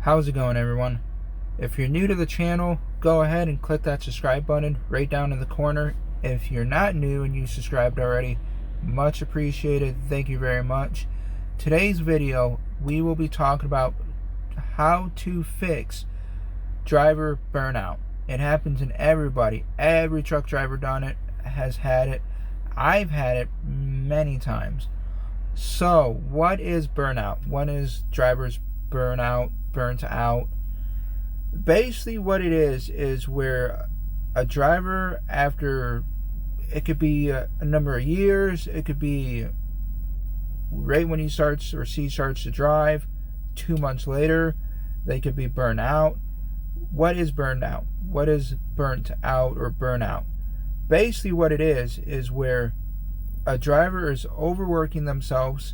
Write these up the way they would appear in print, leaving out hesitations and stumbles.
How's it going, everyone? If you're new to the channel, go ahead and click that subscribe button right down in the corner. If you're not new and you subscribed already, much appreciated. Thank you very much. Today's video, we will be talking about how to fix driver burnout. It happens in everybody. Every truck driver done it, has had it. I've had it many times. So, what is burnout? What is drivers burnout, burnt out? Basically what it is where a driver, after, it could be a number of years, it could be right when he starts or she starts to drive, 2 months later, they could be burnt out. What is burned out? What is burnt out or burnout? Basically what it is where a driver is overworking themselves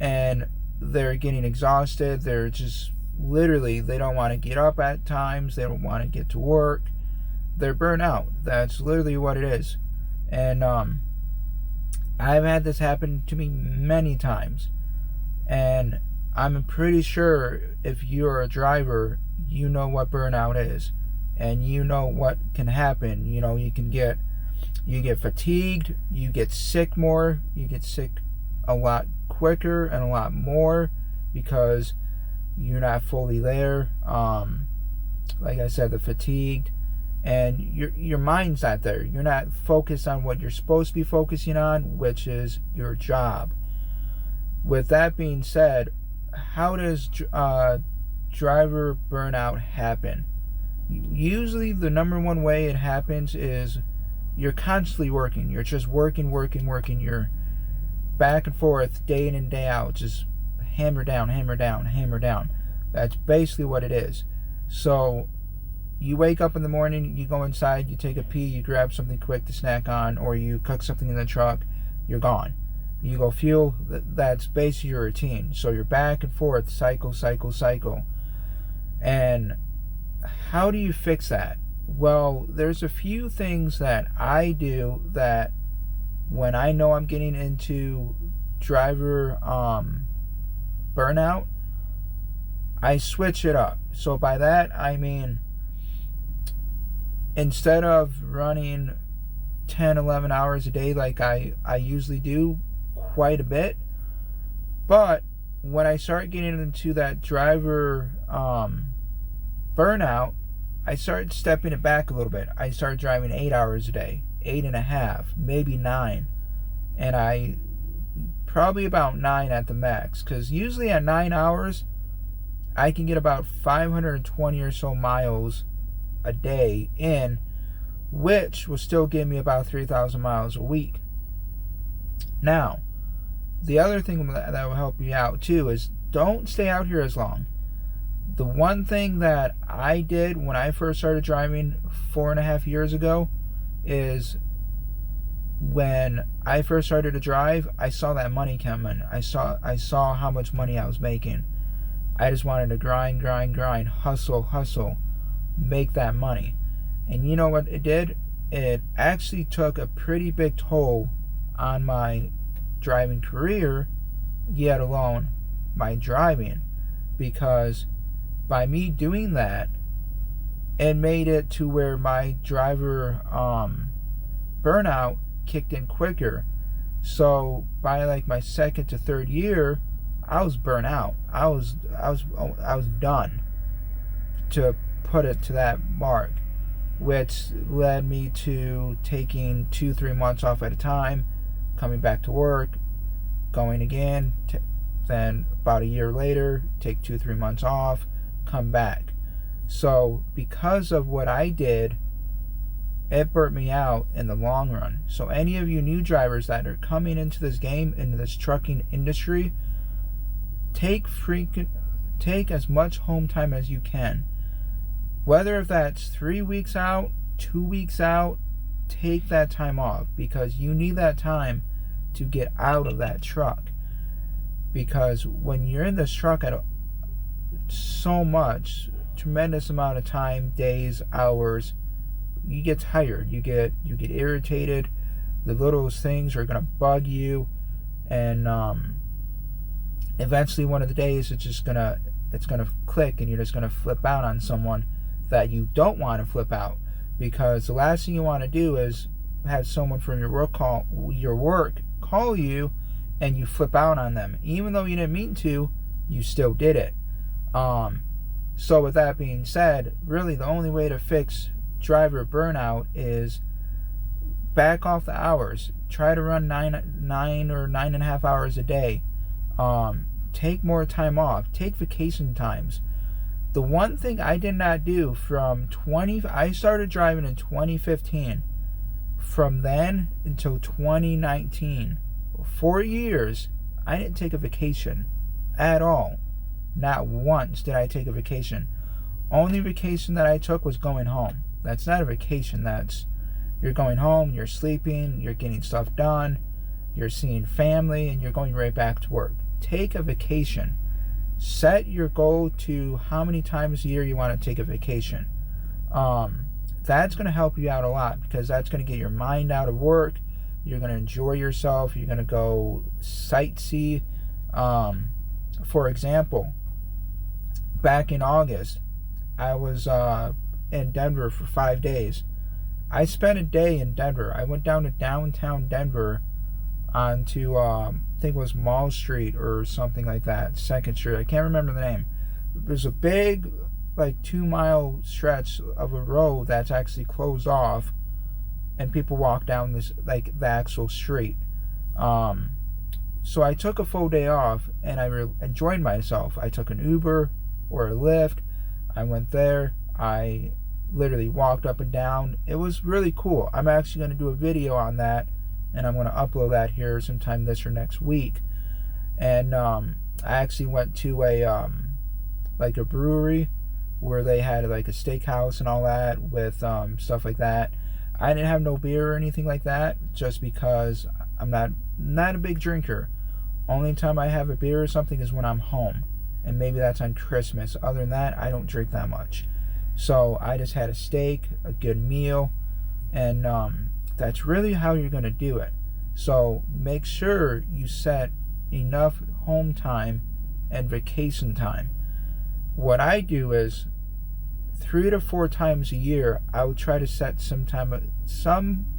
and they're getting exhausted. They're just literally, they don't want to get up at times. They don't want to get to work. They're burnt out. That's literally what it is. And I've had this happen to me many times. And I'm pretty sure if you're a driver, you know what burnout is. And you know what can happen. You know, you get fatigued, you get sick more, you get sick a lot quicker and a lot more because you're not fully there. Like I said, the fatigued, and your mind's not there. You're not focused on what you're supposed to be focusing on, which is your job. With that being said, how does driver burnout happen? Usually the number one way it happens is you're constantly working. You're just working. You're back and forth, day in and day out, just hammer down. That's basically what it is. So you wake up in the morning, you go inside, you take a pee, you grab something quick to snack on, or you cook something in the truck, you're gone. You go fuel, that's basically your routine. So you're back and forth, cycle. And how do you fix that? Well, there's a few things that I do that when I know I'm getting into driver burnout, I switch it up. So by that I mean, instead of running 10-11 hours a day like I usually do, quite a bit, but when I start getting into that driver burnout, I start stepping it back a little bit. I start driving 8 hours a day, 8.5, maybe 9, and I probably about 9 at the max, because usually at 9 hours I can get about 520 or so miles a day in, which will still give me about 3,000 miles a week. Now, the other thing that will help you out too is don't stay out here as long. The one thing that I did when I first started driving 4.5 years ago is, when I first started to drive, I saw that money coming. I saw how much money I was making. I just wanted to grind, hustle, make that money. And you know what it did? It actually took a pretty big toll on my driving career, yet alone my driving, because by me doing that, it made it to where my driver burnout kicked in quicker. So by like my second to third year, I was burnt out. I was done, to put it to that mark, which led me to taking 2-3 months off at a time, coming back to work, going again, then about a year later, take 2-3 months off, come back. So because of what I did, it burnt me out in the long run. So any of you new drivers that are coming into this game, into this trucking industry, take as much home time as you can. Whether if that's 3 weeks out, 2 weeks out, take that time off, because you need that time to get out of that truck. Because when you're in this truck at so much, tremendous amount of time, days, hours, you get tired, you get irritated. The littlest things are gonna bug you, and eventually one of the days it's just gonna it's going to click and you're just going to flip out on someone that you don't want to flip out. Because the last thing you want to do is have someone from your work call you and you flip out on them. Even though you didn't mean to, you still did it. So with that being said, really the only way to fix driver burnout is back off the hours. Try to run 9 or 9.5 hours a day. Take more time off. Take vacation times. The one thing I did not do I started driving in 2015. From then until 2019, 4 years, I didn't take a vacation at all. Not once did I take a vacation. Only vacation that I took was going home. That's not a vacation. You're going home, you're sleeping, you're getting stuff done, you're seeing family, and you're going right back to work. Take a vacation. Set your goal to how many times a year you want to take a vacation. That's going to help you out a lot, because that's going to get your mind out of work. You're going to enjoy yourself. You're going to go sightsee. For example, back in August, I was in Denver for 5 days. I spent a day in Denver. I went down to downtown Denver onto, I think it was Mall Street or something like that, 2nd Street. I can't remember the name. There's a big, like, 2-mile stretch of a road that's actually closed off, and people walk down this, like, the actual street. So I took a full day off, and I enjoyed myself. I took an Uber or a Lyft. I went there. I literally walked up and down. It was really cool. I'm actually going to do a video on that, and I'm going to upload that here sometime this or next week. And I actually went to a like a brewery where they had like a steakhouse and all that with stuff like that. I didn't have no beer or anything like that, just because I'm not a big drinker. Only time I have a beer or something is when I'm home, and maybe that's on Christmas. Other than that, I don't drink that much. So I just had a steak, a good meal, and that's really how you're going to do it. So make sure you set enough home time and vacation time. What I do is 3 to 4 times a year, I would try to set some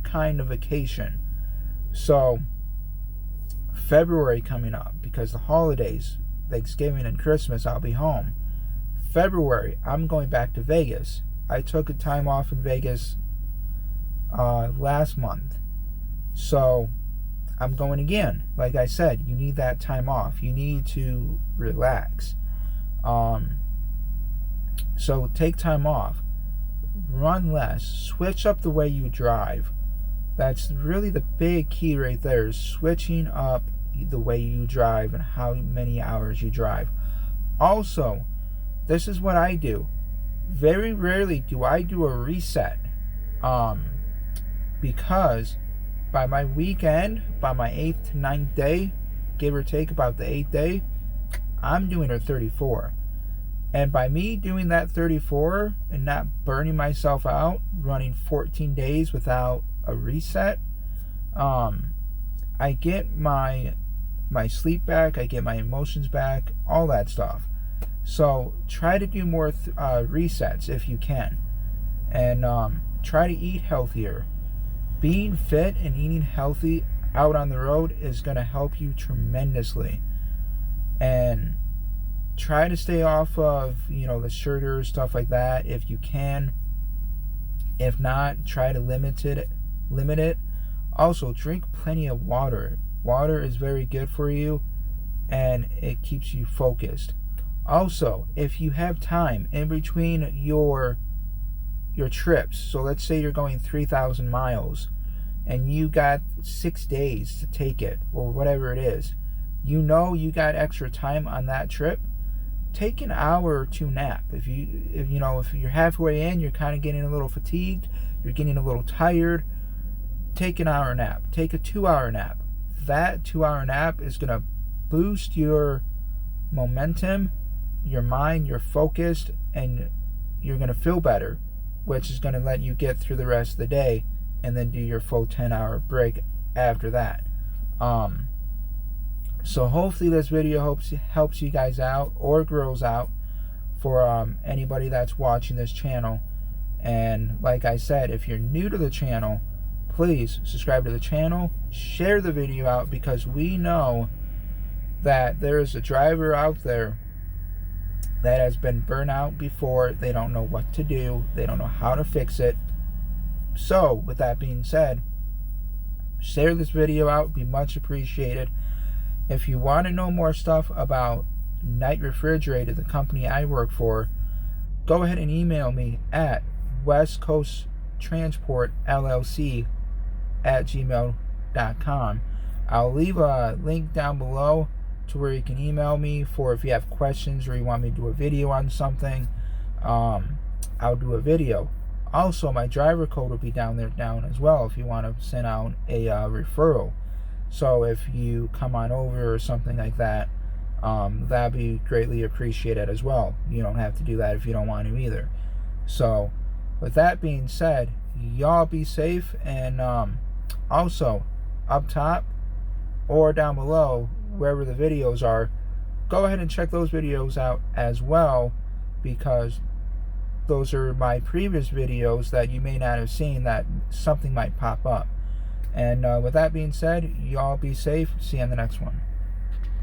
kind of vacation. So February coming up, because the holidays, Thanksgiving and Christmas, I'll be home. February, I'm going back to Vegas. I took a time off in Vegas last month. So I'm going again. Like I said, you need that time off. You need to relax. So take time off. Run less. Switch up the way you drive. That's really the big key right there, is switching up the way you drive and how many hours you drive. Also, this is what I do. Very rarely do I do a reset. Because by my weekend, by my 8th to 9th day, give or take about the 8th day, I'm doing a 34. And by me doing that 34 and not burning myself out, running 14 days without a reset, I get my sleep back, I get my emotions back, all that stuff. So try to do more resets if you can, and try to eat healthier. Being fit and eating healthy out on the road is going to help you tremendously. And try to stay off of, the sugar, stuff like that if you can. If not, try to limit it. Also, drink plenty of water. Water is very good for you, and it keeps you focused. Also, if you have time in between your trips, so let's say you're going 3,000 miles and you got 6 days to take it, or whatever it is, you got extra time on that trip, take an hour or two nap. If you're halfway in, you're kind of getting a little fatigued, you're getting a little tired, take an hour nap. Take a 2-hour nap. That 2-hour nap is going to boost your momentum, your mind, you're focused, and you're going to feel better, which is going to let you get through the rest of the day and then do your full 10-hour break after that. So hopefully this video helps you guys out, or girls out. for anybody that's watching this channel. And like I said, if you're new to the channel, please subscribe to the channel, share the video out, because we know that there is a driver out there that has been burnt out before. They don't know what to do. They don't know how to fix it. So, with that being said, share this video out. It'd be much appreciated. If you want to know more stuff about Knight Refrigerated, the company I work for, go ahead and email me at westcoasttransportllc@gmail.com. I'll leave a link down below to where you can email me for if you have questions or you want me to do a video on something. I'll do a video. Also, my driver code will be down as well if you want to send out a referral. So if you come on over or something like that, that'd be greatly appreciated as well. You don't have to do that if you don't want to either. So with that being said, y'all be safe, and also up top or down below, wherever the videos are, go ahead and check those videos out as well, because those are my previous videos that you may not have seen, that something might pop up. And with that being said, y'all be safe. See you on the next one.